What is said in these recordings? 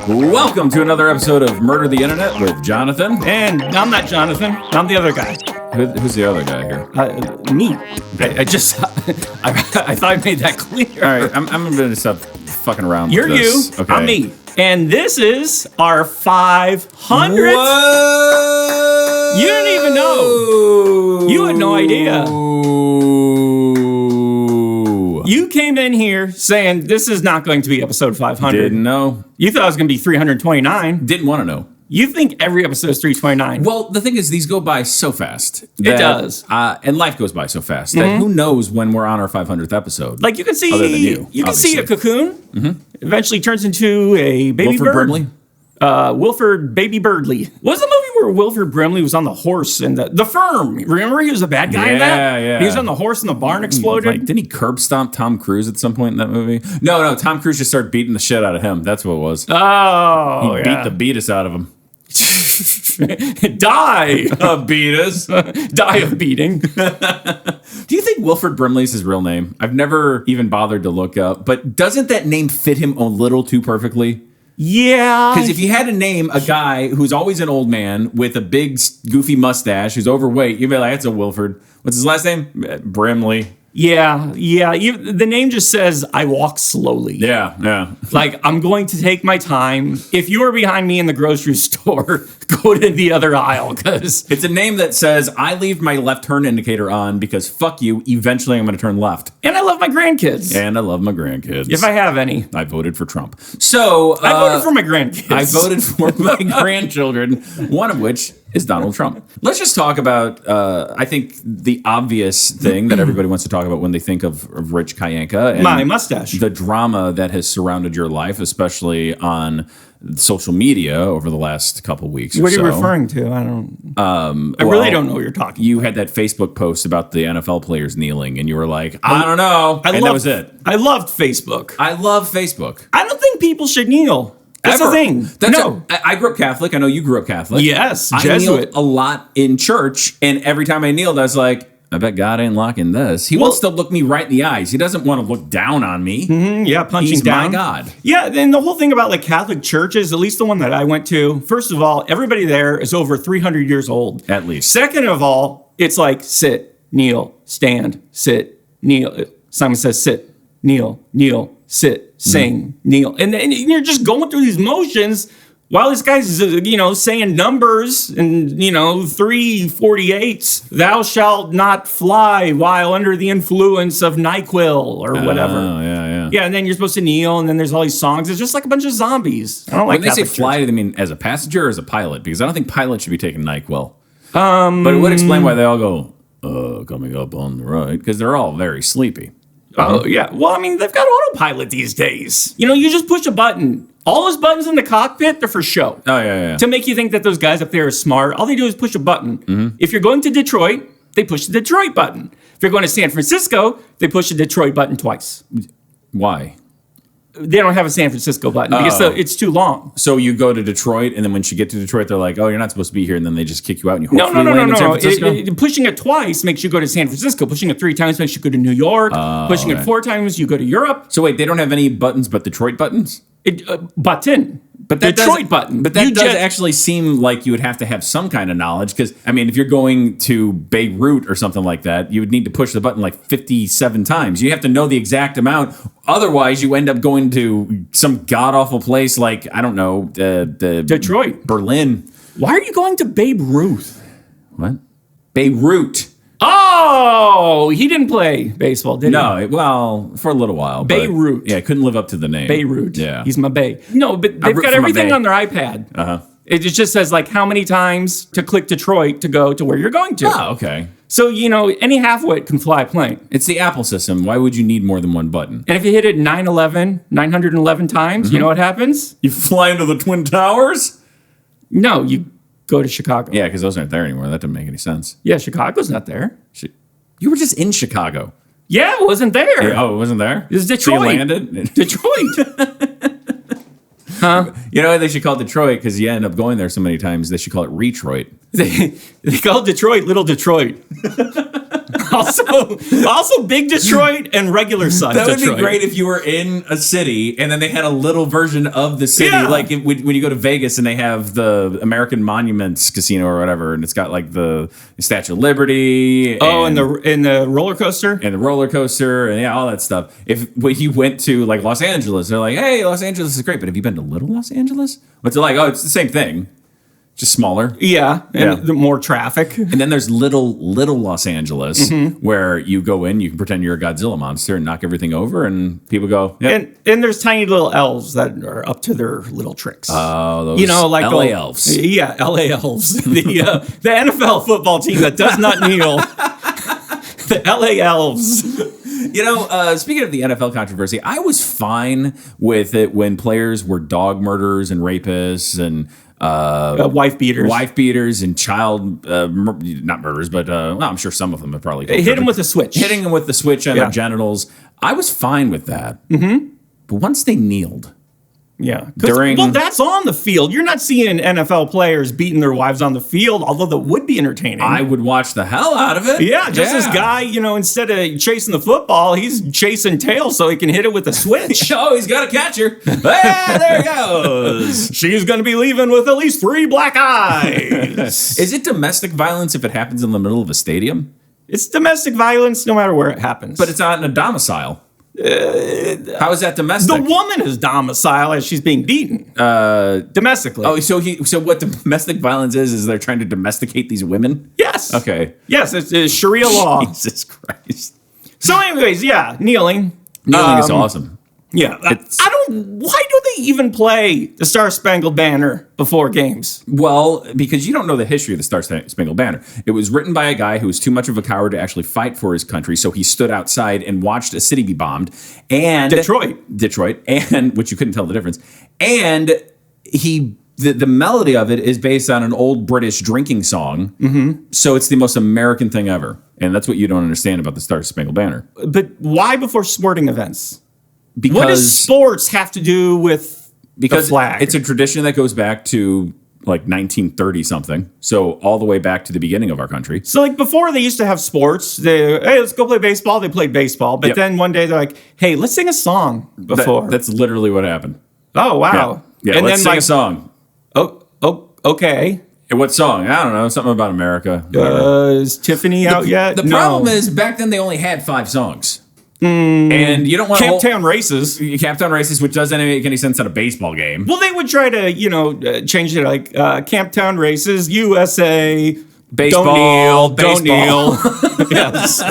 Welcome to another episode of Murder the Internet with Jonathan. And I'm not Jonathan. I'm the other guy. Who's the other guy here? Me. I thought I made that clear. All right, I'm going to stop fucking around You're with this. you. Okay. I'm me. And this is our 500th. Whoa! You didn't even know. You had no idea. You came in here saying this is not going to be episode 500. Didn't know. You thought it was going to be 329. Didn't want to know. You think every episode is 329. Well, the thing is, these go by so fast. It does. And life goes by so fast that who knows when we're on our 500th episode. Like you can see, other than you can see a obviously. cocoon. Eventually turns into a baby Wilford bird. Brimley? Wilford Baby Birdley. What was the movie where Wilford Brimley was on the horse and the Firm? Remember he was a bad guy in that? Yeah. He was on the horse and the barn exploded. Like, didn't he curb stomp Tom Cruise at some point in that movie? No, Tom Cruise just started beating the shit out of him. That's what it was. Oh, He beat the beatus out of him. Die. Beatus. Die of beating. Do you think Wilford Brimley's his real name? I've never even bothered to look up, but doesn't that name fit him a little too perfectly? Yeah. Because if you had to name a guy who's always an old man with a big goofy mustache who's overweight, you'd be like, that's a Wilford. What's his last name? Brimley. Yeah. The name just says, I walk slowly. Yeah. Like, I'm going to take my time. If you are behind me in the grocery store, go to the other aisle, because It's a name that says, I leave my left turn indicator on because fuck you, eventually I'm going to turn left. and I love my grandkids. And I love my grandkids. If I have any. I voted for Trump. So I voted for my grandkids. I voted for my grandchildren, one of which is Donald Trump. Let's just talk about, I think, the obvious thing that everybody wants to talk about when they think of Rich Kayanka. And my mustache. the drama that has surrounded your life, especially on social media over the last couple weeks or What are you so. referring to? I don't. I really don't know what you're talking. You had that Facebook post about the NFL players kneeling, and you were like, I don't know. That was it. I loved Facebook. I love Facebook. I don't think people should kneel. That's Ever. the thing. I grew up Catholic. I know you grew up Catholic. Yes, I Jesuit. kneeled a lot in church, and every time I kneeled, I was like, I bet God ain't locking this. He wants to look me right in the eyes. He doesn't want to look down on me. Yeah, punching He's down. my God. Yeah, and the whole thing about like Catholic churches, at least the one that I went to, first of all, everybody there is over 300 years old. At least. Second of all, it's like sit, kneel, stand, sit, kneel. Simon says sit, kneel, sit, sing, kneel. And you're just going through these motions while this guy's, saying numbers and, 348s. Thou shalt not fly while under the influence of NyQuil or whatever. Oh, yeah. Yeah, and then you're supposed to kneel, and then there's all these songs. It's just like a bunch of zombies. I don't like When they say Catholic fly, church. do they mean as a passenger or as a pilot? Because I don't think pilots should be taking NyQuil. But it would explain why they all go, coming up on the right, because they're all very sleepy. Oh, yeah. Well, I mean, they've got autopilot these days. You just push a button. All those buttons in the cockpit, they're for show. Oh, yeah. To make you think that those guys up there are smart, all they do is push a button. If you're going to Detroit, they push the Detroit button. If you're going to San Francisco, they push the Detroit button twice. Why? They don't have a San Francisco button because it's too long. So you go to Detroit, and then once you get to Detroit, they're like, oh, you're not supposed to be here, and then they just kick you out, and you hopefully land in San Francisco? Pushing it twice makes you go to San Francisco. Pushing it 3 times makes you go to New York. Pushing it 4 times, you go to Europe. So wait, they don't have any buttons but Detroit buttons? Button. But that Detroit button. But that does actually seem like you would have to have some kind of knowledge, because, I mean, if you're going to Beirut or something like that, you would need to push the button like 57 times. You have to know the exact amount. Otherwise, you end up going to some god-awful place like, I don't know, Detroit. Berlin. Why are you going to Babe Ruth? What? Beirut. Oh, he didn't play baseball, did he? No, for a little while. but, Beirut. Yeah, couldn't live up to the name. Beirut. Yeah. He's my bae. No, but they've root got for my everything bae. on their iPad. Uh-huh. It just says like how many times to click Detroit to go to where you're going to. Oh, okay. So, any halfwit can fly a plane. It's the Apple system. Why would you need more than one button? And if you hit it 911 times, you know what happens? You fly into the Twin Towers? No, you go to Chicago. Yeah, because those aren't there anymore. That doesn't make any sense. Yeah, Chicago's not there. You were just in Chicago. Yeah, it wasn't there. Oh, it wasn't there? It was Detroit. So you landed? Detroit. Huh? You know what they should call Detroit, because you end up going there so many times, they should call it Retroit. They call Detroit Little Detroit. Also big Detroit and regular size That would Detroit. be great if you were in a city and then they had a little version of the city, Yeah. like when you go to Vegas and they have the American Monuments Casino or whatever, and it's got like the Statue of Liberty. And the roller coaster. And the roller coaster and all that stuff. When you went to like Los Angeles, they're like, hey, Los Angeles is great, but have you been to Little Los Angeles? What's it like? Oh, it's the same thing, just smaller. Yeah, and more traffic. And then there's little Los Angeles where you go in, you can pretend you're a Godzilla monster and knock everything over, and people go, yep. And there's tiny little elves that are up to their little tricks. Oh, those like LA elves. Yeah, LA elves. the NFL football team that does not kneel. The LA elves. Speaking of the NFL controversy, I was fine with it when players were dog murderers and rapists and wife beaters and child not murderers, but I'm sure some of them have probably hit him with a switch, hitting them with the switch on their genitals. I was fine with that, but once they kneeled. Yeah. Well, that's on the field. You're not seeing NFL players beating their wives on the field, although that would be entertaining. I would watch the hell out of it. Yeah, this guy, instead of chasing the football, he's chasing tails so he can hit it with a switch. Oh, he's got a catcher. Hey, there he goes. She's going to be leaving with at least 3 black eyes. Is it domestic violence if it happens in the middle of a stadium? It's domestic violence no matter where it happens. But it's not in a domicile. How is that domestic? The woman is domicile as she's being beaten. Domestically. Oh, so what domestic violence is they're trying to domesticate these women? Yes. Okay. Yes, it's Sharia law. Jesus Christ. So anyways, kneeling. Kneeling is awesome. Yeah. Why do they even play the Star Spangled Banner before games? Well, because you don't know the history of the Star Spangled Banner. It was written by a guy who was too much of a coward to actually fight for his country, so he stood outside and watched a city be bombed. And Detroit, and which you couldn't tell the difference. And the melody of it is based on an old British drinking song. So it's the most American thing ever. And that's what you don't understand about the Star Spangled Banner. But why before sporting events? Because what does sports have to do with the flag? It's a tradition that goes back to like 1930 something. So all the way back to the beginning of our country. So like before they used to have sports, hey, let's go play baseball. They played baseball. But then one day they're like, hey, let's sing a song before. That's literally what happened. Oh, wow. Yeah, and let's sing a song. Oh, okay. And what song? I don't know. Something about America. Is Tiffany out yet? The problem is back then they only had 5 songs. And you don't want Camptown Races. Camptown Races, which doesn't make any sense at a baseball game. Well, they would try to, change it like Camptown Races, USA, baseball, don't kneel. Yes.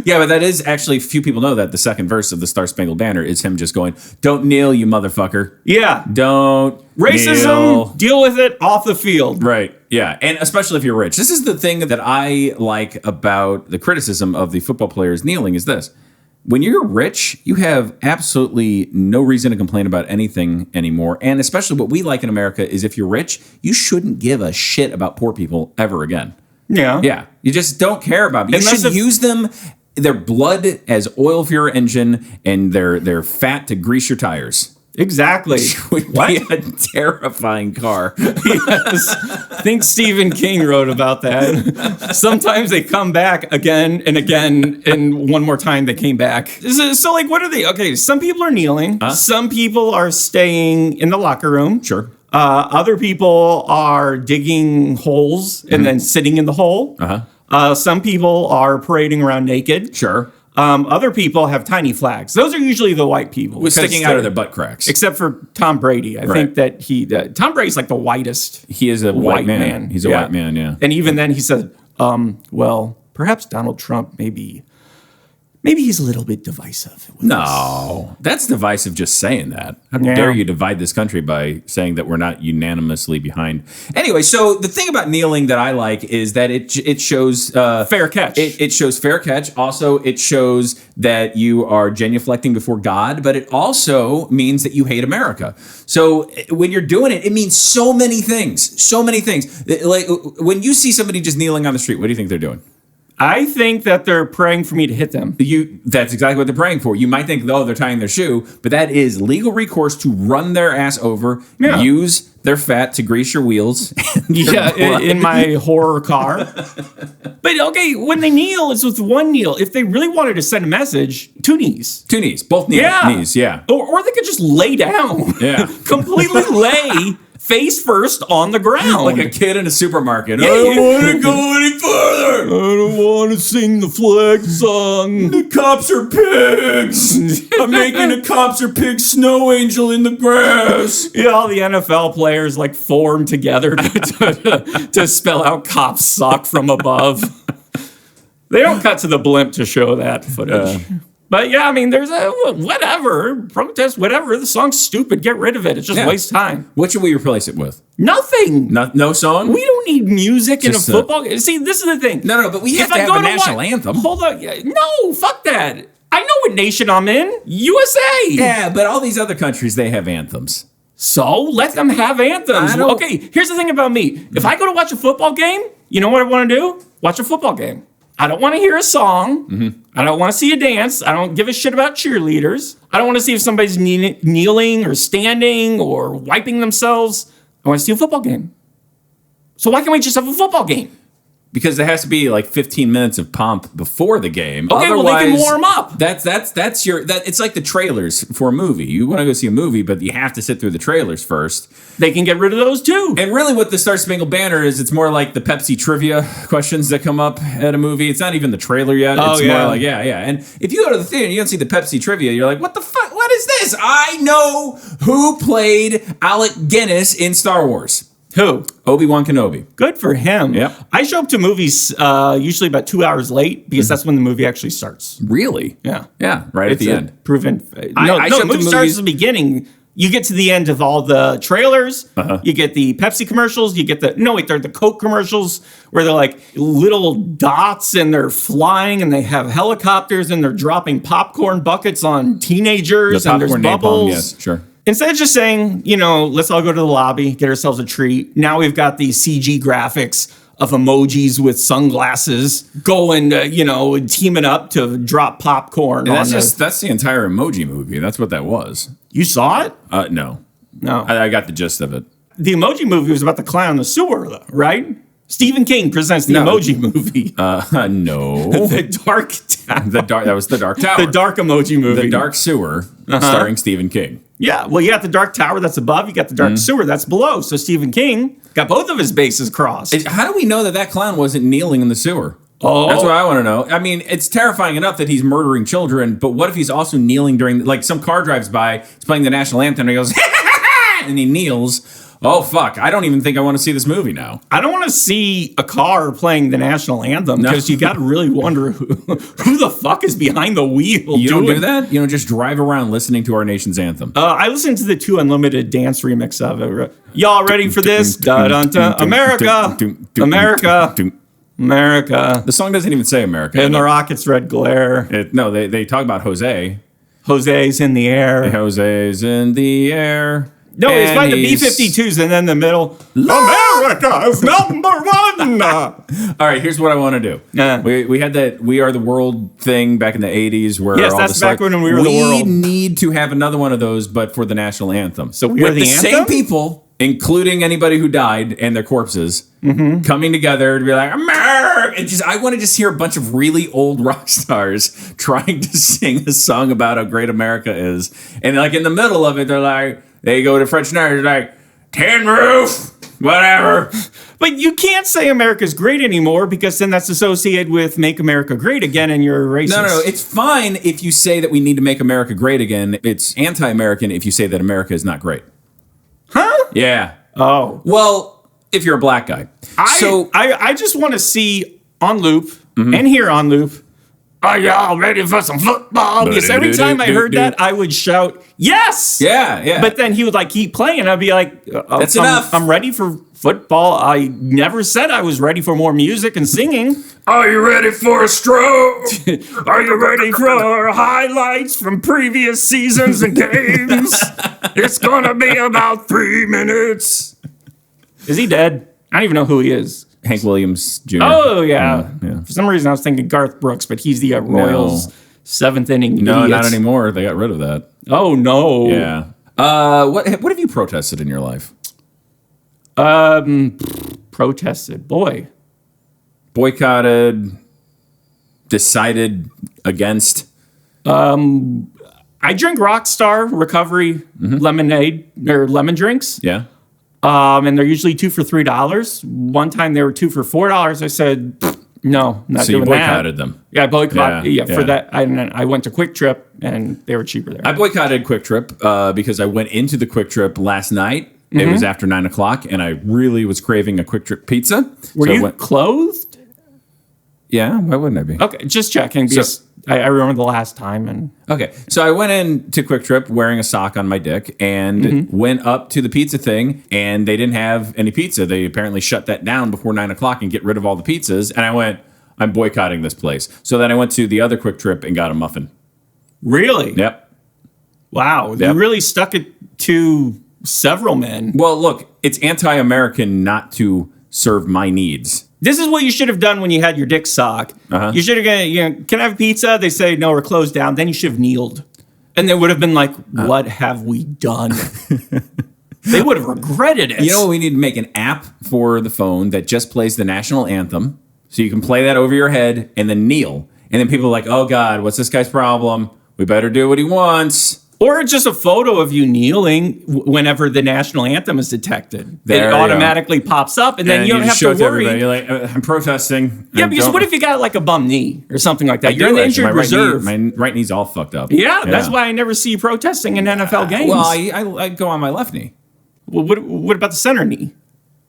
Yeah, but that is actually, few people know that the second verse of the Star Spangled Banner is him just going, don't kneel, you motherfucker. Yeah. Don't Racism, kneel. Deal with it off the field. Right, yeah. And especially if you're rich. This is the thing that I like about the criticism of the football players kneeling is this. When you're rich, you have absolutely no reason to complain about anything anymore. And especially what we like in America is if you're rich, you shouldn't give a shit about poor people ever again. Yeah. Yeah. You just don't care about them. You should use them, their blood as oil for your engine and their fat to grease your tires. Exactly. Would be a terrifying car. Yes. I think Stephen King wrote about that. Sometimes they come back again and again, and one more time they came back. So like, what are they? Okay, some people are kneeling. Some people are staying in the locker room. Sure. Other people are digging holes and then sitting in the hole. Some people are parading around naked. Sure. Other people have tiny flags. Those are usually the white people. With sticking out of their butt cracks. Except for Tom Brady. I think that Tom Brady's like the whitest. He is a white man. He's a white man, yeah. And even then he said, well, perhaps Donald Trump maybe he's a little bit divisive. No, that's divisive just saying that. How dare you divide this country by saying that we're not unanimously behind. Anyway, so the thing about kneeling that I like is that it shows... fair catch. It shows fair catch. Also, it shows that you are genuflecting before God, but it also means that you hate America. So when you're doing it, it means so many things. So many things. Like when you see somebody just kneeling on the street, what do you think they're doing? I think that they're praying for me to hit them. That's exactly what they're praying for. You might think, they're tying their shoe, but that is legal recourse to run their ass over, use their fat to grease your wheels. In my horror car. But okay, when they kneel, it's with one kneel. If they really wanted to send a message, two knees. Two knees, both knees, yeah. Or they could just lay down. Yeah. Completely lay face first on the ground. Like a kid in a supermarket. Yeah, I don't want to go any further. I don't want to sing the flag song. The cops are pigs. I'm making a cops are pigs snow angel in the grass. Yeah, all the NFL players like form together to spell out cops suck from above. They don't cut to the blimp to show that footage. But yeah, I mean, there's whatever, protest, whatever. The song's stupid. Get rid of it. It's just waste time. What should we replace it with? Nothing. No song? We don't need music in a football game. See, this is the thing. No, but we have to have a national anthem. Hold on. No, fuck that. I know what nation I'm in. USA. Yeah, but all these other countries, they have anthems. So let them have anthems. Okay, here's the thing about me. If I go to watch a football game, you know what I want to do? Watch a football game. I don't want to hear a song. Mm-hmm. I don't want to see a dance. I don't give a shit about cheerleaders. I don't want to see if somebody's kneeling or standing or wiping themselves. I want to see a football game. So why can't we just have a football game? Because there has to be like 15 minutes of pomp before the game. Okay, well they can warm up. It's like the trailers for a movie. You want to go see a movie, but you have to sit through the trailers first. They can get rid of those too. And really what the Star Spangled Banner is, it's more like the Pepsi trivia questions that come up at a movie. It's not even the trailer yet. It's more like, yeah. And if you go to the theater and you don't see the Pepsi trivia, you're like, what the fuck? What is this? I know who played Alec Guinness in Star Wars. Who? Obi-Wan Kenobi. Good for him. Yep. I show up to movies usually about 2 hours late because that's when the movie actually starts. Really? Yeah. Yeah, right It's at the end. Proven. I The movie starts at the beginning. You get to the end of all the trailers. You get the Pepsi commercials. You get they're the Coke commercials where they're like little dots and they're flying and they have helicopters and they're dropping popcorn buckets on teenagers and there's bubbles. Napalm, yes, sure. Instead of just saying, let's all go to the lobby, get ourselves a treat. Now we've got these CG graphics of emojis with sunglasses going, teaming up to drop popcorn. And that's the entire Emoji Movie. That's what that was. You saw it? No. No. I got the gist of it. The Emoji Movie was about the clown in the sewer, though, right? Stephen King presents the Emoji Movie. No. The Dark Tower. That was the Dark Tower. The Dark Emoji Movie. The Dark Sewer, starring Stephen King. Yeah, well, you got the Dark Tower that's above, you got the Dark Sewer that's below. So Stephen King got both of his bases crossed. How do we know that clown wasn't kneeling in the sewer? Oh. That's what I want to know. I mean, it's terrifying enough that he's murdering children, but what if he's also kneeling during, like, some car drives by, he's playing the national anthem, and he goes, and he kneels. Oh, fuck. I don't even think I want to see this movie now. I don't want to see a car playing the national anthem because you got to really wonder who the fuck is behind the wheel. You don't do that? You don't just drive around listening to our nation's anthem? I listened to the 2 Unlimited dance remix of it. Y'all ready for this? Da-dun-dun. America! America! America. The song doesn't even say America. And the rocket's red glare. They talk about Jose. Jose's in the air. Jose's in the air. No, it's by the B-52s, and then the middle. America is number one. All right, here's what I want to do. We had that "We Are the World" thing back in the '80s, where that's back when we were the world. We need to have another one of those, but for the national anthem. So we are the anthem? Same people, including anybody who died and their corpses, coming together to be like America. And I want to just hear a bunch of really old rock stars trying to sing a song about how great America is, and like in the middle of it, they're like. They go to French Nerd, like, tin roof, whatever. But you can't say America's great anymore because then that's associated with Make America Great Again and you're racist. No. It's fine if you say that we need to make America great again. It's anti-American if you say that America is not great. Huh? Yeah. Oh. Well, if you're a black guy. I just want to see on loop and hear on loop. Are y'all ready for some football? Because every time I heard that, I would shout, yes! Yeah. But then he would keep playing. I'd be like, that's enough. I'm ready for football. I never said I was ready for more music and singing. Are you ready for a stroke? Are you ready for highlights from previous seasons and games? It's gonna be about 3 minutes. Is he dead? I don't even know who he is. Hank Williams Jr. Oh, yeah. Yeah. For some reason, I was thinking Garth Brooks, but he's the Royals' seventh inning No, idiots. not anymore. They got rid of that. Oh, no. Yeah. What have you protested in your life? Protested. Boy. Boycotted, decided against. I drink Rockstar Recovery lemonade or lemon drinks. Yeah. And they're usually 2 for $3. One time they were 2 for $4. I said, no, not So you doing boycotted that. them. Yeah, I boycotted. Yeah, For yeah. that. I went to Quick Trip and they were cheaper there. I boycotted Quick Trip because I went into the Quick Trip last night. It was after 9 o'clock, and I really was craving a Quick Trip pizza. Were So I you went, clothed? yeah, why wouldn't I be? Okay, just checking because I remember the last time and Okay, so I went in to Quick Trip wearing a sock on my dick and went up to the pizza thing, and they didn't have any pizza. They apparently shut that down before 9 o'clock and get rid of all the pizzas. And I went, I'm boycotting this place. So then I went to the other Quick Trip and got a muffin. really? Yep. Wow, Yep. you really stuck it to several men. Well, look, it's anti-American not to serve my needs. This is what you should have done when you had your dick sock. You should have gone, can I have pizza? They say, no, we're closed down. Then you should have kneeled. And they would have been like, what have we done? They would have regretted it. You know what? We need to make an app for the phone that just plays the national anthem. So you can play that over your head and then kneel. And then people are like, oh, God, what's this guy's problem? We better do what he wants. Or just a photo of you kneeling whenever the national anthem is detected. There It you automatically pops up, and then And you don't have just show to it everybody. worry. You're like, I'm protesting. Yeah, And because don't- what if you got like a bum knee or something like that? I You're do, in the actually. injured My right knee- reserve. my right knee's all fucked up. Yeah, that's why I never see you protesting in NFL games. Well, I go on my left knee. Well, what about the center knee?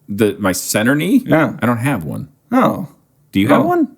My center knee? Yeah. I don't have one. Oh. Do you have Oh. one?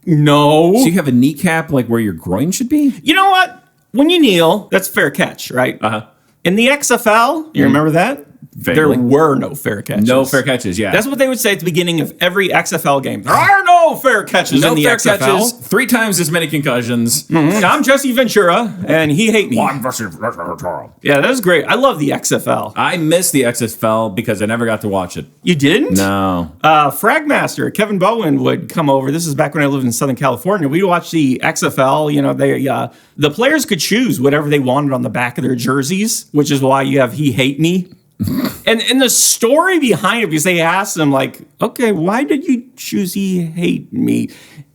No. So you have a kneecap like where your groin should be? You know what? When you kneel, that's fair catch, right? Uh-huh. In the XFL, you remember that? Vaguely. There were no fair catches. No fair catches, yeah. That's what they would say at the beginning of every XFL game. There are no fair catches no in the fair XFL. catches, 3 times as many concussions. I'm Jesse Ventura, and he hate me. Yeah, that was great. I love the XFL. I miss the XFL because I never got to watch it. You didn't? No. Fragmaster Kevin Bowen would come over. This is back when I lived in Southern California. We'd watch the XFL. You know, the players could choose whatever they wanted on the back of their jerseys, which is why you have "He Hate Me." And the story behind it, because they asked him, like, okay, why did you choose "He Hate Me"?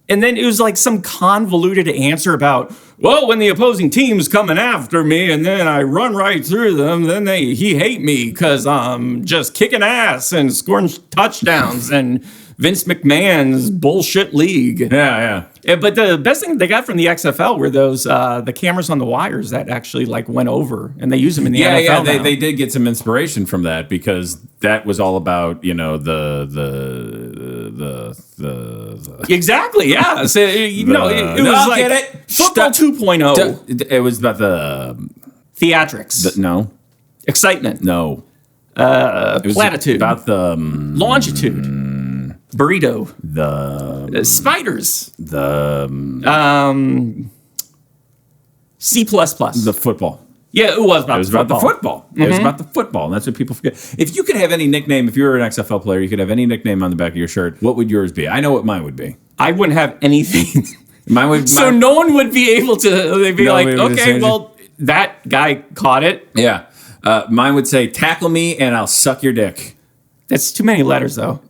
And then it was like some convoluted answer about, well, when the opposing team's coming after me and then I run right through them, then he hate me because I'm just kicking ass and scoring touchdowns and Vince McMahon's bullshit league. Yeah. But the best thing they got from the XFL were those the cameras on the wires that actually like went over, and they use them in the NFL Yeah, now. they did get some inspiration from that because that was all about, you know, the Exactly, yeah. So, it was like get it. football 2.0. It was about the Theatrics. no. Excitement. No. It was Platitude. about the Longitude. Burrito. Spiders. C++. the football. Yeah, it was about It was about the football. It was about the football, and that's what people forget. If you could have any nickname, if you were an XFL player, you could have any nickname on the back of your shirt. What would yours be? I know what mine would be. I wouldn't have anything. Mine would. So no one would be able to, they'd be No, like, we would just okay, change well, that guy caught it. Yeah. Mine would say, tackle me and I'll suck your dick. That's too many letters, though.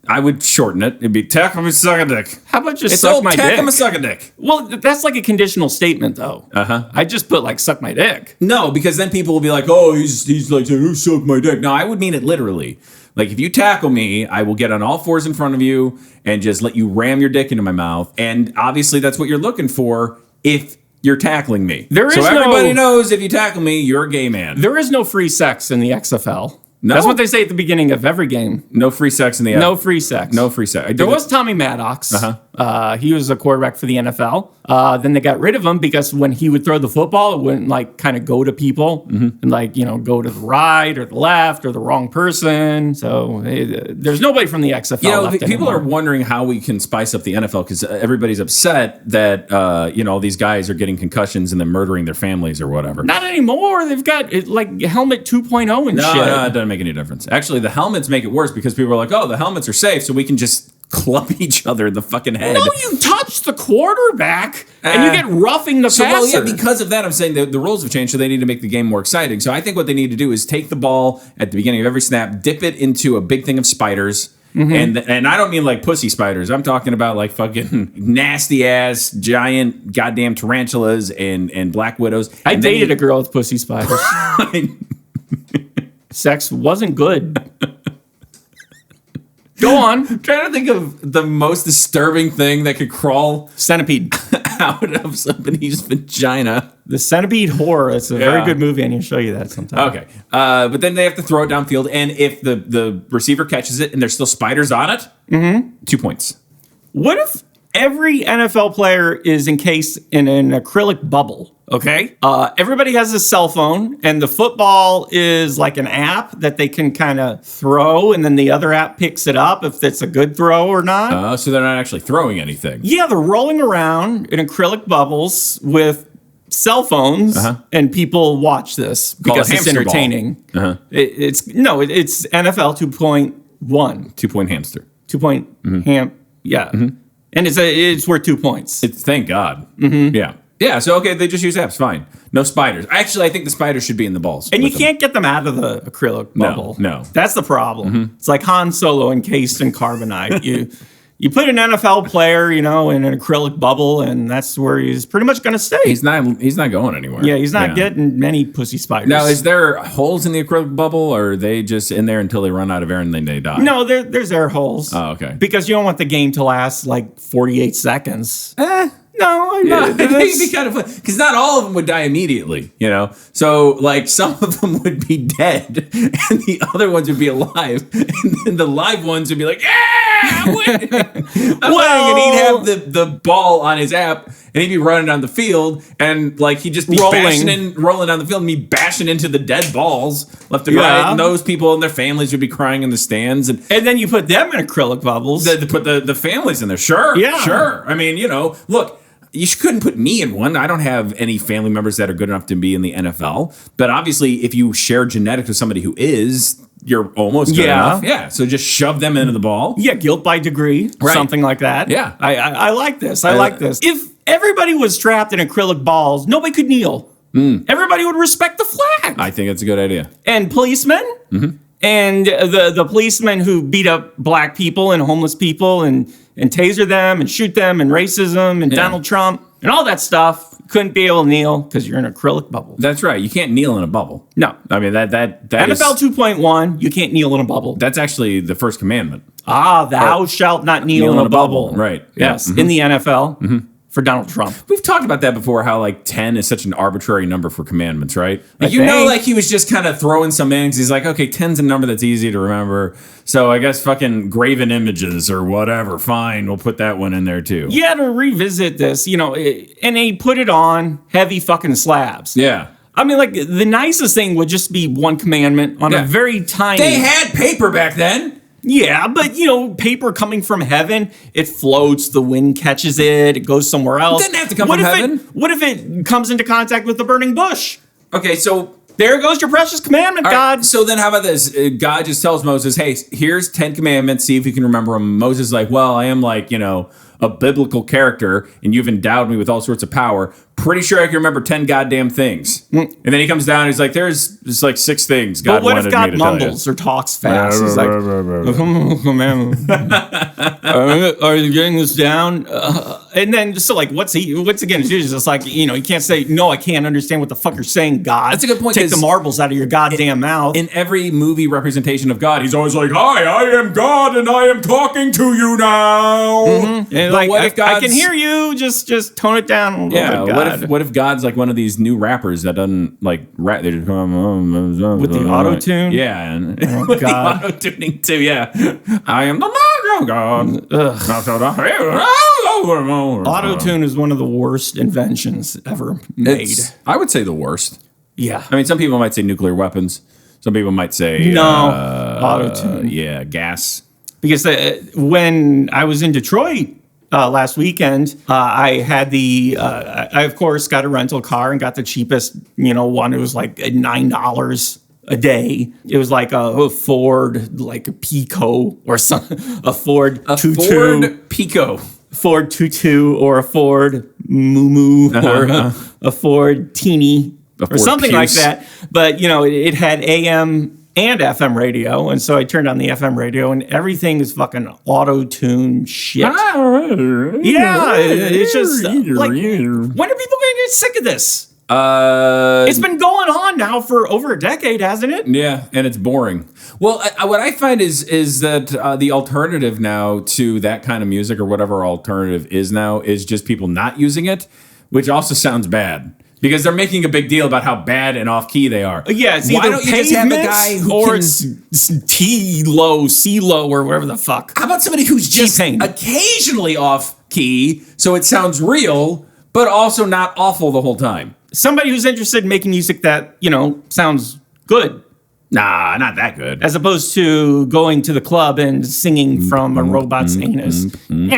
I would shorten it. It'd be tackle me, suck a dick. How about just It's suck old my tackle dick? me, suck a dick. Well, that's like a conditional statement, though. Uh-huh. I just put like suck my dick. No, because then people will be like, oh, he's like saying, oh, suck my dick. No, I would mean it literally. Like, if you tackle me, I will get on all fours in front of you and just let you ram your dick into my mouth. And obviously, that's what you're looking for if you're tackling me. So everybody knows if you tackle me, you're a gay man. There is no free sex in the XFL. No? That's what they say at the beginning of every game. No free sex in the No free sex. No free sex. There was Tommy Maddox. Uh-huh. He was a quarterback for the NFL. Then they got rid of him because when he would throw the football, it wouldn't like kind of go to people and like, go to the right or the left or the wrong person. So there's nobody from the XFL left people anymore. are wondering how we can spice up the NFL because everybody's upset that, these guys are getting concussions and then murdering their families or whatever. Not anymore. They've got like helmet 2.0 and shit. No, it doesn't make any difference. Actually, the helmets make it worse because people are like, oh, the helmets are safe, so we can just club each other in the fucking head. No, you touch the quarterback and you get roughing the passer. Because of that, I'm saying the rules have changed, so they need to make the game more exciting. So I think what they need to do is take the ball at the beginning of every snap, dip it into a big thing of spiders. And I don't mean like pussy spiders. I'm talking about like fucking nasty ass giant goddamn tarantulas and black widows. I dated a girl with pussy spiders. Sex wasn't good. Go on. I'm trying to think of the most disturbing thing that could crawl Centipede. out of somebody's vagina. The Centipede Horror. It's a very good movie. I need to show you that sometime. Okay. But then they have to throw it downfield, and if the receiver catches it and there's still spiders on it, 2 points. What if every NFL player is encased in an acrylic bubble? Okay. Everybody has a cell phone, and the football is like an app that they can kind of throw, and then the other app picks it up if it's a good throw or not. So they're not actually throwing anything. Yeah, they're rolling around in acrylic bubbles with cell phones, and people watch this because it's entertaining. It's NFL 2.1. 2-point hamster. 2-point yeah. And it's worth 2 points. Thank God. Yeah. Yeah, so okay, they just use apps, fine. No spiders. Actually, I think the spiders should be in the balls. And you can't get them out of the acrylic bubble. No. That's the problem. It's like Han Solo encased in carbonite. You put an NFL player, in an acrylic bubble, and that's where he's pretty much going to stay. He's not going anywhere. Yeah, he's not getting many pussy spiders. Now, is there holes in the acrylic bubble, or are they just in there until they run out of air and then they die? No, there's air holes. Oh, okay. Because you don't want the game to last like 48 seconds. No, I'm not. It'd be kind of fun because not all of them would die immediately, So, like, some of them would be dead, and the other ones would be alive, and then the live ones would be like, "Yeah, I'm winning!" And he'd have the ball on his app, and he'd be running down the field, and like he'd just be rolling down the field, and be bashing into the dead balls left and right, and those people and their families would be crying in the stands, and then you put them in acrylic bubbles. To put the families in there, sure. I mean, look. You couldn't put me in one. I don't have any family members that are good enough to be in the NFL. But obviously, if you share genetics with somebody who is, you're almost good enough. Yeah. So just shove them into the ball. Yeah, guilt by degree, something like that. Yeah. I like this. I like this. If everybody was trapped in acrylic balls, nobody could kneel. Everybody would respect the flag. I think it's a good idea. And policemen. And the policemen who beat up black people and homeless people and taser them and shoot them and racism and Donald Trump and all that stuff couldn't be able to kneel because you're in an acrylic bubble. That's right. You can't kneel in a bubble. No. I mean, that NFL 2.1, you can't kneel in a bubble. That's actually the first commandment. Thou shalt not kneel in a bubble. Right. Yes. In the NFL. For Donald Trump. We've talked about that before, how like 10 is such an arbitrary number for commandments, right? Like like he was just kind of throwing some in. He's like, okay, 10's a number that's easy to remember. So I guess fucking graven images or whatever, fine, we'll put that one in there too. Yeah, to revisit this, and they put it on heavy fucking slabs. Yeah. I mean, like, the nicest thing would just be one commandment on a very tiny... They had paper back then. Yeah, but, paper coming from heaven, it floats, the wind catches it, it goes somewhere else. It didn't have to come from heaven. What if it comes into contact with the burning bush? Okay, so... There goes your precious commandment, God. Right, so then how about this? God just tells Moses, hey, here's 10 commandments, see if you can remember them. Moses is like, well, I am like, a biblical character, and you've endowed me with all sorts of power. Pretty sure I can remember 10 goddamn things. And then he comes down and he's like, there's just like 6 things God wanted me to tell you. But what if God mumbles or talks fast? He's like, are you getting this down? And then, so like, what's again? He's just like, he can't say, no, I can't understand what the fuck you're saying, God. That's a good point. Take the marbles out of your goddamn mouth. In every movie representation of God, he's always like, hi, I am God and I am talking to you now. And like, what if I can hear you, just tone it down a little bit, God. What if God's like one of these new rappers that doesn't like rap? They just with the auto tune. Yeah, and with the auto tuning too. Yeah, I am the Lord of God. Auto-tune is one of the worst inventions ever made. I would say the worst. Yeah. I mean, some people might say nuclear weapons. Some people might say No, auto-tune. Yeah, gas. Because when I was in Detroit last weekend, I had I of course got a rental car and got the cheapest, one. It was like $9 a day. It was like a Ford, like a Pico or something, a Ford Ford Pico. Ford Tutu or a Ford Moo or a Ford Teeny or something like that. But, it had AM and FM radio. And so I turned on the FM radio and everything is fucking auto-tune shit. Yeah, it's just like, when are people going to get sick of this? It's been going on now for over a decade, hasn't it? Yeah, and it's boring. Well, what I find is that the alternative now to that kind of music or whatever alternative is now is just people not using it, which also sounds bad. Because they're making a big deal about how bad and off key they are. Yeah, it's either it's T low, C low, or whatever the fuck. How about somebody who's just occasionally off key, so it sounds real, but also not awful the whole time? Somebody who's interested in making music that sounds good. Nah, not that good. As opposed to going to the club and singing from a robot's anus. Like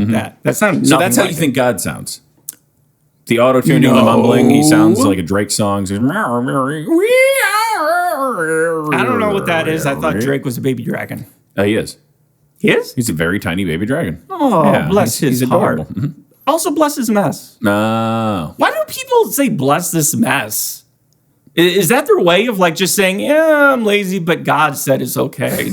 that. That sounds so that's how you think God sounds? The auto-tuning, the mumbling, he sounds like a Drake song. I don't know what that is. I thought Drake was a baby dragon. He is. He is? He's a very tiny baby dragon. Oh, yeah, bless his heart. Mm-hmm. Also, bless his mess. No. Why do people say bless this mess? Is that their way of just saying, yeah, I'm lazy, but God said it's okay?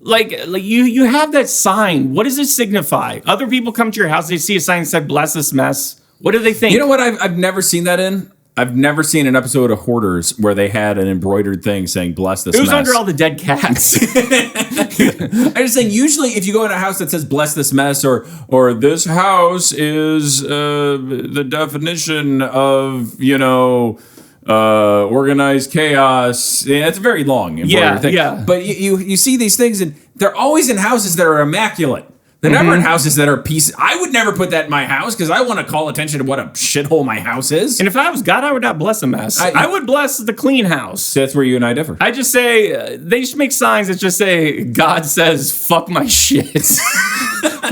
Like you have that sign. What does it signify? Other people come to your house, they see a sign that said bless this mess. What do they think? You know what I've never seen that in? I've never seen an episode of Hoarders where they had an embroidered thing saying bless this mess. It was under all the dead cats. I'm just saying, usually if you go in a house that says bless this mess or this house is the definition of, organized chaos. Yeah, it's very long. Thing. Yeah. But you see these things, and they're always in houses that are immaculate. They're never in houses that are pieces. I would never put that in my house because I want to call attention to what a shithole my house is. And if I was God, I would not bless a mess. I would bless the clean house. So that's where you and I differ. I just say, they should make signs that just say, God says, fuck my shit.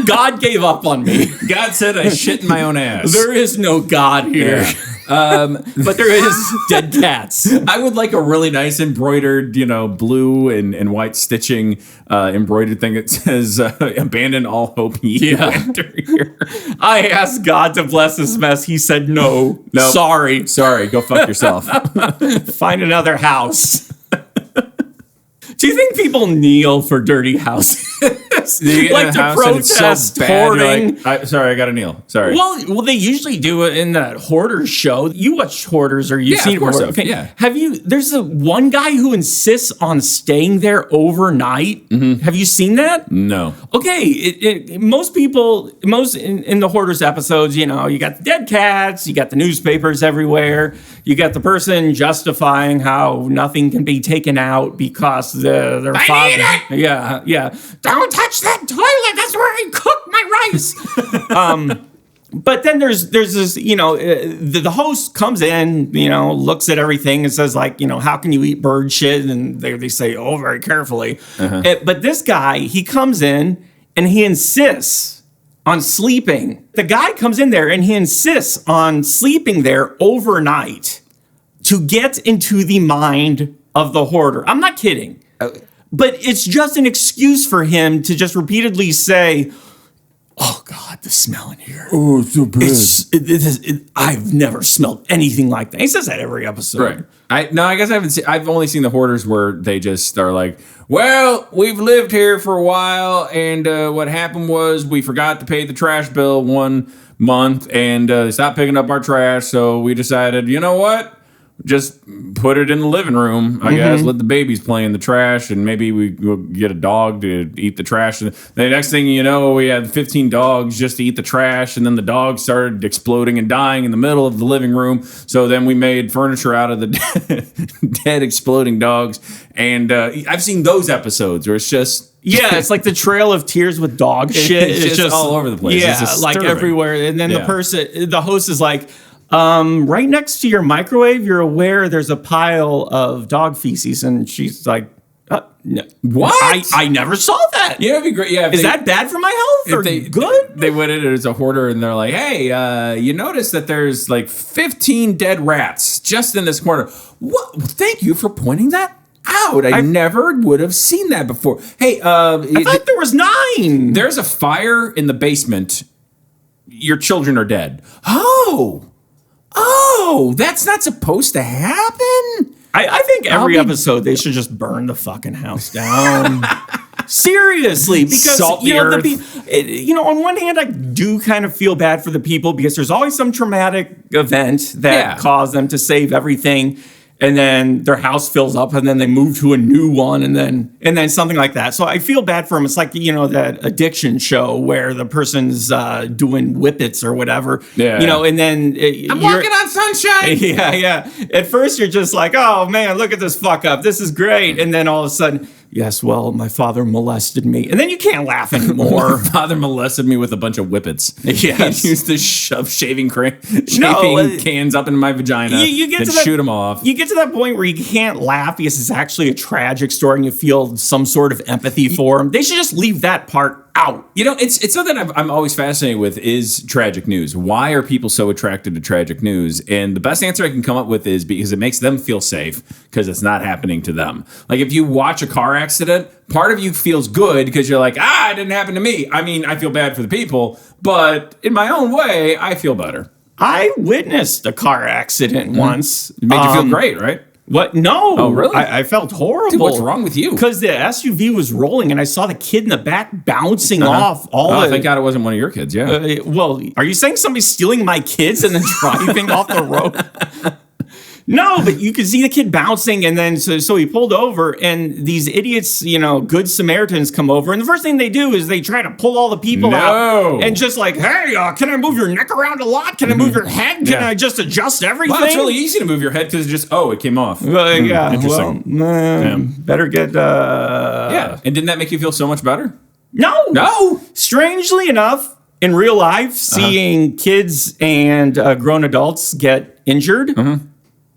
God gave up on me. God said I shit in my own ass. There is no God here. Yeah. But there is dead cats. I would like a really nice embroidered, blue and white stitching embroidered thing that says abandon all hope ye enter here. I asked God to bless this mess. He said no. Sorry. Go fuck yourself. Find another house. Do you think people kneel for dirty houses? Like to protest hoarding? Sorry, I gotta kneel. Sorry. Well, they usually do it in that Hoarders show. You watch Hoarders, or you've seen it before. Okay. Yeah. There's one guy who insists on staying there overnight. Mm-hmm. Have you seen that? No. Okay. Most people, in the Hoarders episodes, you got the dead cats, you got the newspapers everywhere, you got the person justifying how nothing can be taken out because their father. Yeah. Don't touch that toilet. That's where I cook my rice. But then there's this, the host comes in, looks at everything and says how can you eat bird shit? And they say, oh, very carefully. Uh-huh. But this guy, he comes in and he insists on sleeping. The guy comes in there and he insists on sleeping there overnight to get into the mind of the hoarder. I'm not kidding. But it's just an excuse for him to just repeatedly say, oh, God, the smell in here. Oh, it's so bad. I've never smelled anything like that. He says that every episode. Right. I guess I haven't seen. I've only seen the Hoarders where they just are like, well, we've lived here for a while, and what happened was we forgot to pay the trash bill 1 month, and they stopped picking up our trash, so we decided, you know what? Just put it in the living room, I guess. Let the babies play in the trash, and maybe we will get a dog to eat the trash. And the next thing you know, we had 15 dogs just to eat the trash, and then the dogs started exploding and dying in the middle of the living room. So then we made furniture out of the dead exploding dogs. And I've seen those episodes where it's just, Yeah, it's like the Trail of Tears with dog shit. It's just all over the place. Yeah, It's like disturbing. everywhere. And then the host is like, right next to your microwave, you're aware there's a pile of dog feces. And she's like, no. What? I never saw that. Yeah, it'd be great. Yeah, Is that bad for my health or good? They went in as a hoarder and they're like, hey, you notice that there's like 15 dead rats just in this corner. What? Thank you for pointing that out. I never would have seen that before. Hey, I thought there was 9. There's a fire in the basement. Your children are dead. Oh, that's not supposed to happen. I think every episode they should just burn the fucking house down. Seriously, because Salt the earth. On one hand, I do kind of feel bad for the people because there's always some traumatic event that caused them to save everything, and then their house fills up, and then they move to a new one, and then something like that. So I feel bad for them. It's like that addiction show where the person's doing whippets or whatever. Yeah. And then I'm walking on sunshine. Yeah. At first, you're just like, oh man, look at this fuck up. This is great, and then all of a sudden, yes, well, my father molested me. And then you can't laugh anymore. My father molested me with a bunch of whippets. Yes. He used to shove shaving No, cans up into my vagina you get and to that, shoot them off. You get to that point where you can't laugh because it's actually a tragic story and you feel some sort of empathy for him. They should just leave that part out. It's something I'm always fascinated with is tragic news. Why are people so attracted to tragic news? And the best answer I can come up with is because it makes them feel safe because it's not happening to them. Like if you watch a car accident, part of you feels good because you're like, it didn't happen to me. I mean, I feel bad for the people, but in my own way, I feel better. I witnessed a car accident once. It made you feel great, right? What? No. Oh, really? I felt horrible. Dude, what's wrong with you? Because the SUV was rolling and I saw the kid in the back bouncing off thank God it wasn't one of your kids, yeah. Well, are you saying somebody's stealing my kids and then driving off the road? No, but you could see the kid bouncing, and then so he pulled over, and these idiots, good Samaritans come over, and the first thing they do is they try to pull all the people out, and just like, hey, can I move your neck around a lot? Can I move your head? Can I just adjust everything? Well, it's really easy to move your head because it came off. Yeah, interesting. Better get. Yeah, and didn't that make you feel so much better? No. Strangely enough, in real life, seeing kids and grown adults get injured.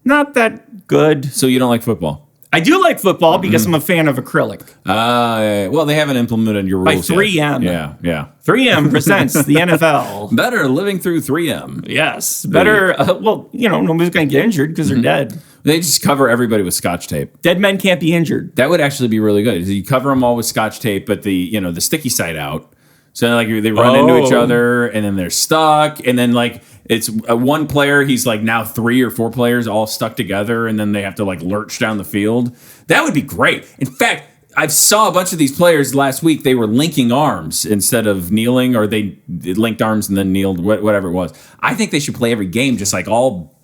Not that good. So you don't like football? I do like football because I'm a fan of acrylic. Well, they haven't implemented your rules by 3M. Yet. Yeah. 3M presents the NFL. Better living through 3M. Yes. Better. Nobody's going to get injured because they're dead. They just cover everybody with Scotch tape. Dead men can't be injured. That would actually be really good. You cover them all with Scotch tape, but the sticky side out. So like they run into each other, and then they're stuck, and then like it's one player. He's like now 3 or 4 players all stuck together, and then they have to like lurch down the field. That would be great. In fact, I saw a bunch of these players last week. They were linking arms instead of kneeling, or they linked arms and then kneeled, whatever it was. I think they should play every game just like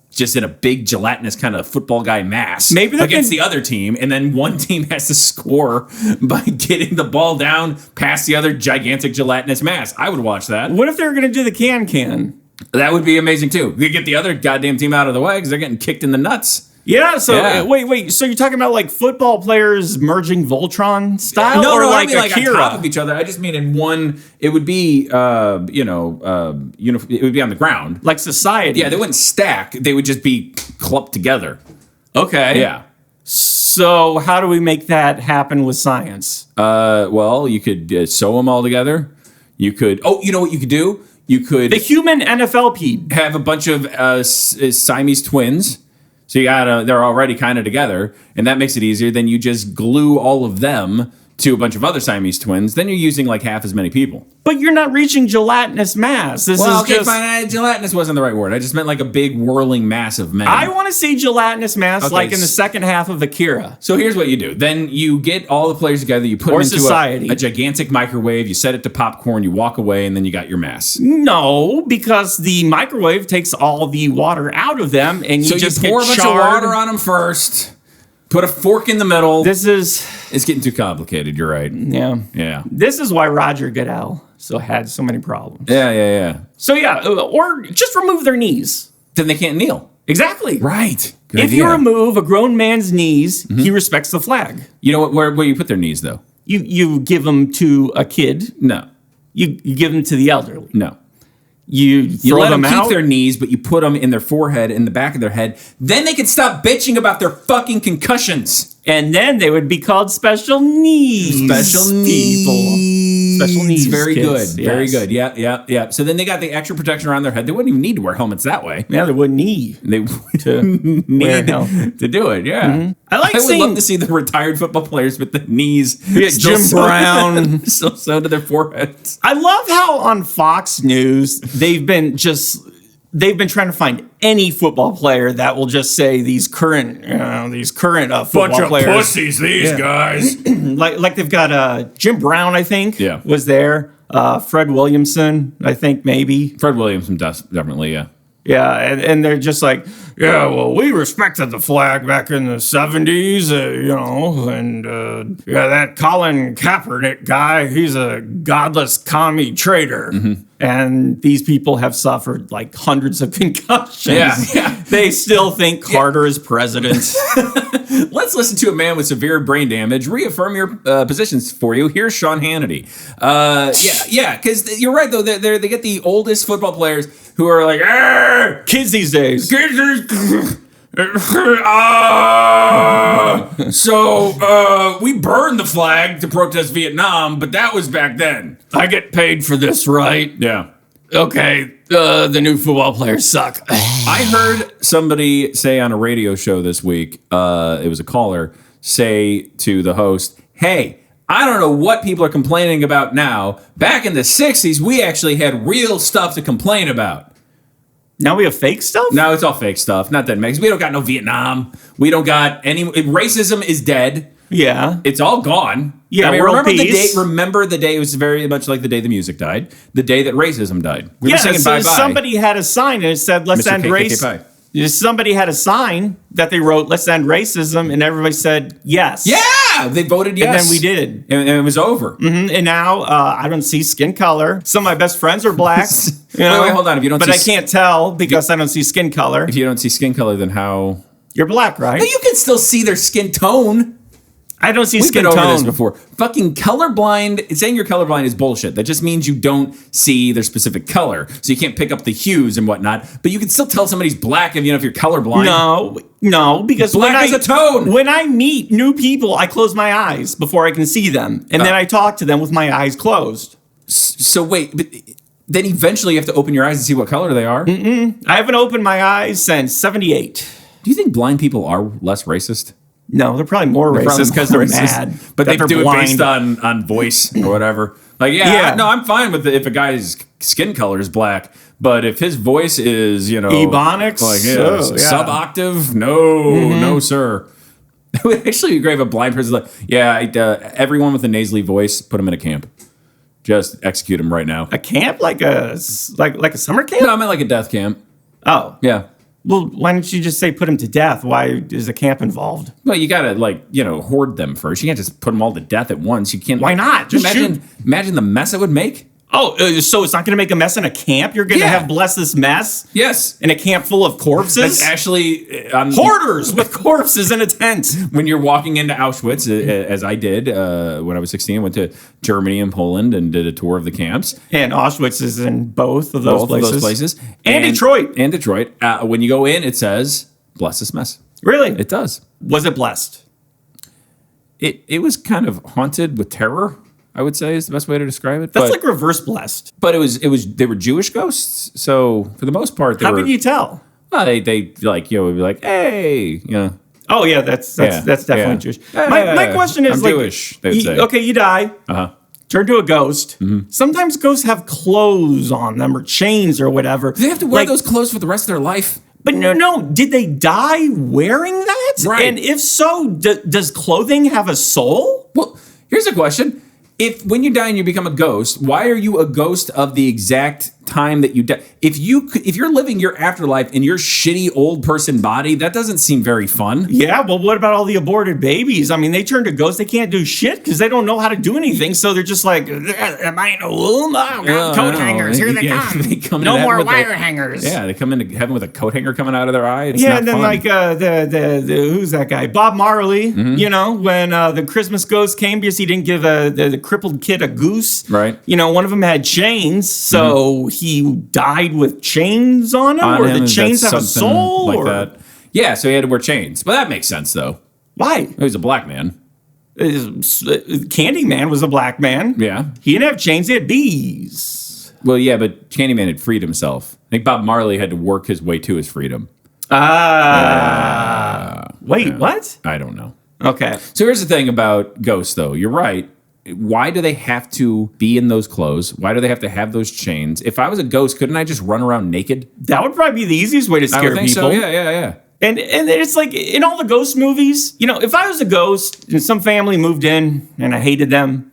just in a big gelatinous kind of football guy mass against the other team, and then one team has to score by getting the ball down past the other gigantic gelatinous mass. I would watch that. What if they were going to do the can? That would be amazing too. They get the other goddamn team out of the way because they're getting kicked in the nuts. Yeah, so wait. So you're talking about like football players merging Voltron style, no, like I mean like Akira? On top of each other. I just mean in one. It would be, it would be on the ground, like society. Yeah, they wouldn't stack. They would just be clumped together. Okay. Yeah. So how do we make that happen with science? Well, you could sew them all together. You could. Oh, you know what you could do? You could the human NFLP have a bunch of Siamese twins. So they're already kind of together, and that makes it easier. Then you just glue all of them to a bunch of other Siamese twins. Then you're using like half as many people. But you're not reaching gelatinous mass. Fine. Gelatinous wasn't the right word. I just meant like a big whirling mass of men. I want to see gelatinous mass like in the second half of Akira. So here's what you do. Then you get all the players together. You put them into a gigantic microwave. You set it to popcorn. You walk away, and then you got your mass. No, because the microwave takes all the water out of them, and you just pour a bunch of water on them first. Put a fork in the middle. It's getting too complicated. You're right. Yeah. This is why Roger Goodell had so many problems. Yeah. So or just remove their knees. Then they can't kneel. Exactly. Right. Good idea. You remove a grown man's knees, he respects the flag. You know what? Where you put their knees though? You give them to a kid. No. You give them to the elderly. No. You throw let them out. keep their knees, but you put them in their forehead, in the back of their head. Then they can stop bitching about their fucking concussions. And then they would be called special needs. Special needs. Special needs. Very kids. good. Very good. Yeah. So then they got the extra protection around their head. They wouldn't even need to wear helmets that way. Yeah, they wouldn't need They to need to do it. Yeah. Mm-hmm. I would love to see the retired football players with the knees. Jim Brown. Still sewn to their foreheads. I love how on Fox News they've been trying to find any football player that will just say these current football players. Pussies, these guys. like they've got Jim Brown, I think, was there. Fred Williamson, I think maybe. Fred Williamson does definitely, yeah. Yeah, and they're just like, yeah, well, we respected the flag back in the 70s, and that Colin Kaepernick guy, he's a godless commie traitor. Mm-hmm. And these people have suffered like hundreds of concussions. Yeah. They still think Carter is president. Let's listen to a man with severe brain damage reaffirm your positions for you. Here's Sean Hannity. Because you're right, though. They get the oldest football players who are like, kids these days. So we burned the flag to protest Vietnam, but that was back then. I get paid for this, right? Yeah. Okay, the new football players suck. I heard somebody say on a radio show this week, it was a caller, say to the host, hey, I don't know what people are complaining about now. Back in the 60s, we actually had real stuff to complain about. Now we have fake stuff? No, it's all fake stuff. Not that makes. We don't got no Vietnam. We don't got any. Racism is dead. Yeah. It's all gone. Yeah, remember the day, it was very much like the day the music died. The day that racism died. We were singing so bye-bye. Somebody had a sign and it said, let's Mr. end KKK. Somebody had a sign that they wrote, let's end racism, and everybody said yes. Yeah, they voted yes. And then we did. And it was over. Mm-hmm. And now I don't see skin color. Some of my best friends are black. Wait, hold on. If you don't, but I can't tell because I don't see skin color. If you don't see skin color, then how? You're black, right? No, you can still see their skin tone. I don't see skin tone. We've been over tone. this before. Fucking colorblind, saying you're colorblind is bullshit. That just means you don't see their specific color. So you can't pick up the hues and whatnot. But you can still tell somebody's black if you're colorblind. No, because black is a tone. When I meet new people, I close my eyes before I can see them. And then I talk to them with my eyes closed. So wait, but then eventually you have to open your eyes and see what color they are? I haven't opened my eyes since 78. Do you think blind people are less racist? No, they're probably more racist because they're mad. But they do it based on voice or whatever. Like, I'm fine with it if a guy's skin color is black. But if his voice is, Ebonics? Like, sub-octave, no, sir. It would actually be great if a blind person like, everyone with a nasally voice, put him in a camp. Just execute him right now. A camp? Like a summer camp? No, I meant like a death camp. Oh. Yeah. Well, why don't you just say put him to death? Why is a camp involved? Well, you gotta hoard them first. You can't just put them all to death at once. You can't. Why not? Just imagine the mess it would make. Oh, so it's not going to make a mess in a camp? You're going to have bless this mess? Yes. In a camp full of corpses? That's actually... hoarders with corpses in a tent. When you're walking into Auschwitz, as I did when I was 16, I went to Germany and Poland and did a tour of the camps. And Auschwitz is in both of those places. And Detroit. And Detroit. When you go in, it says, bless this mess. Really? It does. Was it blessed? It was kind of haunted with terror, I would say, is the best way to describe it. That's like reverse blessed. But they were Jewish ghosts, so for the most part, how could you tell? Well, they would be like, hey, Oh yeah, that's definitely Jewish. My question is, I'm Jewish. They would say. Okay, you die. Turn to a ghost. Mm-hmm. Sometimes ghosts have clothes on them or chains or whatever. Do they have to wear those clothes for the rest of their life? But no. Did they die wearing that? Right. And if so, does clothing have a soul? Well, here's a question. When you die and you become a ghost, why are you a ghost of the exact time that you die, if you're living your afterlife in your shitty old person body, that doesn't seem very fun. Yeah, well, what about all the aborted babies? I mean, they turn to ghosts. They can't do shit because they don't know how to do anything. So they're just like, am I in a womb? Oh, God, coat hangers. Here they come. They come no more wire hangers. Yeah, they come into heaven with a coat hanger coming out of their eye. It's yeah, not and then fun. like the who's that guy? Bob Marley. You know, when the Christmas ghost came because he didn't give the crippled kid a goose. Right. You know, one of them had chains, so he died with chains on him, or the chains have a soul, like or that. Yeah, so he had to wear chains. But that makes sense, though. Why? He was a black man. Candyman was a black man. Yeah. He didn't have chains, he had bees. Well, yeah, but Candyman had freed himself. I think Bob Marley had to work his way to his freedom. Wait, what? I don't know. Okay. So here's the thing about ghosts, though. You're right. Why do they have to be in those clothes? Why do they have to have those chains? If I was a ghost, couldn't I just run around naked? That would probably be the easiest way to scare I would think people. so. Yeah. And it's like in all the ghost movies, you know, if I was a ghost and some family moved in and I hated them,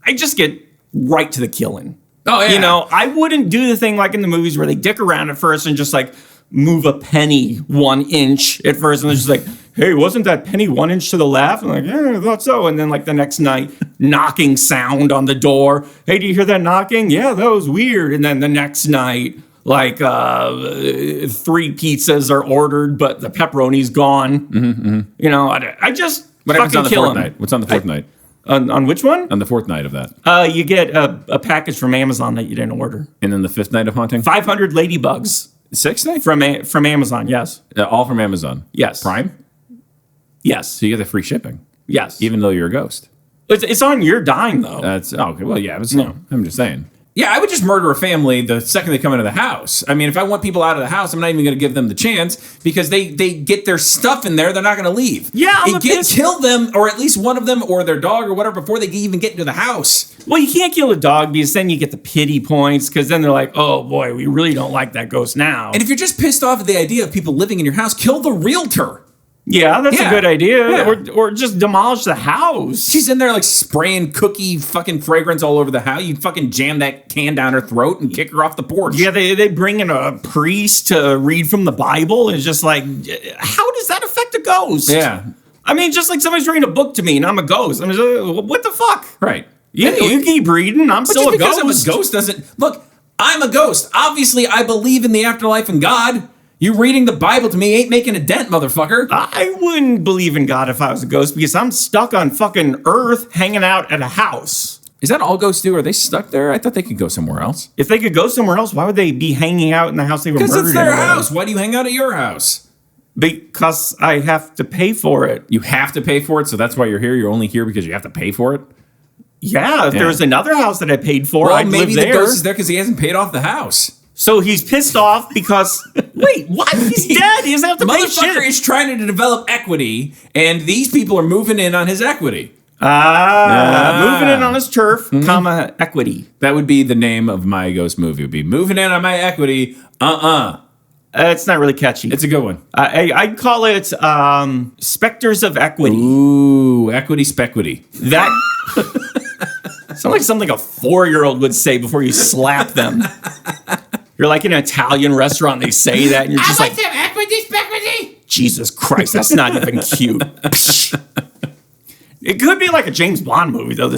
I'd just get right to the killing. Oh, yeah. You know, I wouldn't do the thing like in the movies where they dick around at first and just like move a penny 1 inch at first. And they're just like, hey, wasn't that penny 1 inch to the left? I'm like, yeah, I thought so. And then like the next night, knocking sound on the door. Hey, do you hear that knocking? Yeah, that was weird. And then the next night, like 3 pizzas are ordered, but the pepperoni's gone. You know, I just What happens fucking on the kill fourth him. night? What's on the fourth night? On which one? On the fourth night of that. You get a package from Amazon that you didn't order. And then the fifth night of haunting? 500 ladybugs Sixth night? from Amazon, yes. All from Amazon? Yes. Prime? Yes. So you get the free shipping, Yes. even though you're a ghost. It's on your dime, though. That's okay. Well, yeah, but no, I'm just saying. Yeah, I would just murder a family the second they come into the house. I mean, if I want people out of the house, I'm not even going to give them the chance because they get their stuff in there. They're not going to leave. Yeah, kill them, or at least one of them, or their dog, or whatever, before they even get into the house. Well, you can't kill a dog because then you get the pity points because then they're like, oh, boy, we really don't like that ghost now. And if you're just pissed off at the idea of people living in your house, kill the realtor. Yeah, that's a good idea. Yeah. Or just demolish the house. She's in there like spraying cookie fucking fragrance all over the house. You fucking jam that can down her throat and kick her off the porch. Yeah, they bring in a priest to read from the Bible. And it's just like, how does that affect a ghost? Yeah. I mean, just like somebody's reading a book to me and I'm a ghost. I'm just like, what the fuck? Right. You keep reading. I'm still a ghost. I'm a ghost doesn't... Look, I'm a ghost. Obviously, I believe in the afterlife and God. You reading the Bible to me ain't making a dent, motherfucker. I wouldn't believe in God if I was a ghost because I'm stuck on fucking Earth hanging out at a house. Is that all ghosts do? Are they stuck there? I thought they could go somewhere else. If they could go somewhere else, why would they be hanging out in the house they were murdered in? Because it's their house. Why do you hang out at your house? Because I have to pay for it. You have to pay for it, so that's why you're here? You're only here because you have to pay for it? Yeah, if there was another house that I paid for, I'd maybe live there. the ghost is there because he hasn't paid off the house. So he's pissed off because... Wait, what? He's dead. He doesn't have to pay Motherfucker shit. is trying to develop equity, and these people are moving in on his equity. Moving in on his turf, comma, equity. That would be the name of my ghost movie. It would be Moving In on My Equity, It's not really catchy. It's a good one. I'd call it Specters of Equity. Ooh, equity spequity. That... sounds like something a 4-year-old would say before you slap them. You're like in an Italian restaurant, they say that, and you're just like, some equity spequity. Jesus Christ, that's not even cute. It could be like a James Bond movie, though.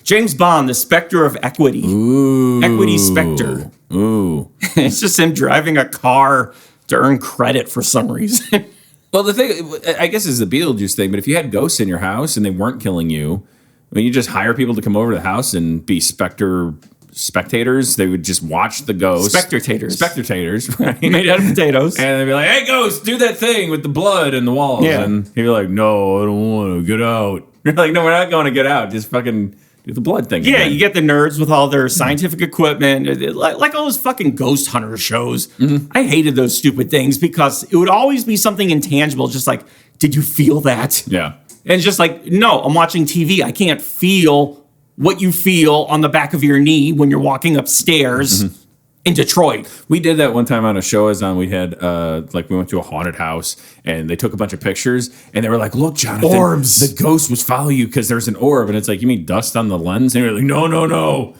James Bond, the Spectre of Equity. Ooh. Equity Spectre. Ooh. It's just him driving a car to earn credit for some reason. Well, the thing, I guess, is the Beetlejuice thing, but if you had ghosts in your house and they weren't killing you, when you just hire people to come over to the house and be spectators, they would just watch the ghost. Spectators, right? Made out of potatoes. And they'd be like, hey, ghost, do that thing with the blood and the walls. Yeah. And he'd be like, no, I don't want to get out. You're like, no, we're not going to get out. Just fucking do the blood thing. Yeah, again. you get the nerds with all their scientific equipment, like all those fucking ghost hunter shows. I hated those stupid things because it would always be something intangible, just like, did you feel that? Yeah. And it's just like, no, I'm watching TV. I can't feel what you feel on the back of your knee when you're walking upstairs in Detroit. We did that one time on a show I was on. We had, we went to a haunted house and they took a bunch of pictures and they were like, look, Jonathan, Orbs. The ghost was following you because there's an orb. And it's like, you mean dust on the lens? And you're like, no.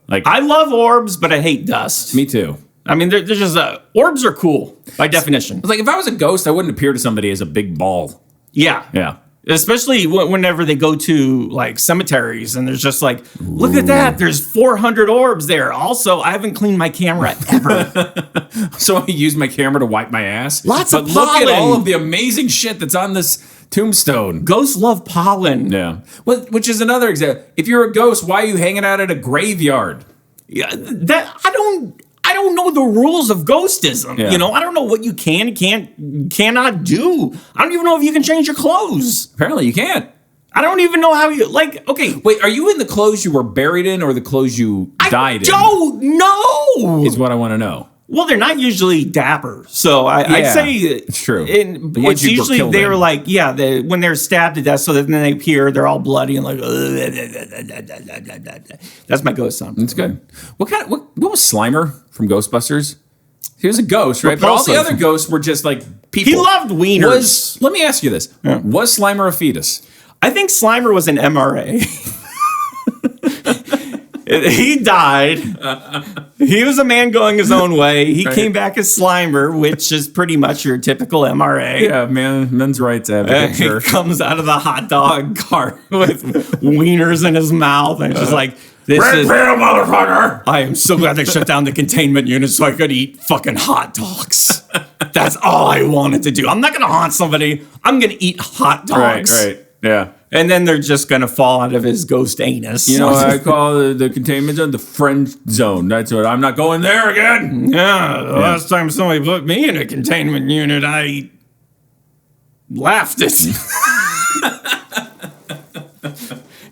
Like, I love orbs, but I hate dust. me too. I mean, they're just orbs are cool by definition. Like, if I was a ghost, I wouldn't appear to somebody as a big ball. Yeah. Yeah. Especially whenever they go to like cemeteries and there's just like, look at that. There's 400 orbs there. Also, I haven't cleaned my camera ever. So I use my camera to wipe my ass. Lots of But look at pollen. all of the amazing shit that's on this tombstone. Ghosts love pollen. Yeah. Well, which is another example. If you're a ghost, why are you hanging out at a graveyard? Yeah, that I don't know the rules of ghostism. Yeah. You know, I don't know what you cannot do. I don't even know if you can change your clothes. Apparently you can't. I don't even know how you okay. Wait, are you in the clothes you were buried in or the clothes you died in? I don't know. Is what I want to know. Well, they're not usually dapper, so I'd Yeah, say it's true. It's ones you were usually killed they're in. like when they're stabbed to death, so then they appear, they're all bloody and like. That's my ghost sound. That's good. What was Slimer from Ghostbusters? He was a ghost, right? But all the Repulsive. other ghosts were just like people. He loved wieners. Let me ask you this: was Slimer a fetus? I think Slimer was an MRA. He died. He was a man going his own way. He came back as Slimer, which is pretty much your typical MRA. Yeah, men's rights advocate. He Sure. comes out of the hot dog cart with wieners in his mouth and just like, this is... motherfucker! I am so glad they shut down the containment unit so I could eat fucking hot dogs. That's all I wanted to do. I'm not going to haunt somebody. I'm going to eat hot dogs. Right. Yeah. And then they're just going to fall out of his ghost anus. You know what I call the containment zone? The friend zone. That's what. I'm not going there again. Yeah, the last time somebody put me in a containment unit, I laughed at.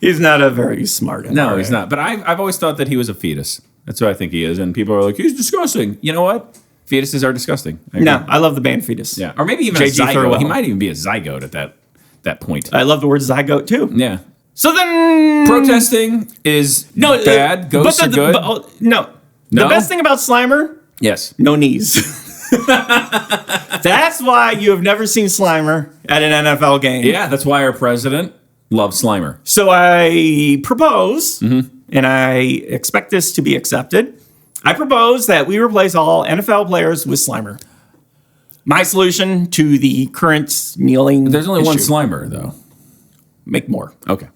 He's not a very smart MRA. No, he's not. But I've always thought that he was a fetus. That's what I think he is. And people are like, he's disgusting. You know what? Fetuses are disgusting. No, I love the band Fetus. Yeah. Or maybe even J.G. a zygote. Thirlwell. He might even be a zygote at that point. I love the word zygote too. Yeah. So then, Protesting is bad. Ghosts are good. No. No? The best thing about Slimer, Yes. no knees. That's why you have never seen Slimer at an NFL game. Yeah, that's why our president loves Slimer. So I propose, and I expect this to be accepted. I propose that we replace all NFL players with Slimer. My solution to the current kneeling There's only one issue. Slimer, though. Make more. Okay.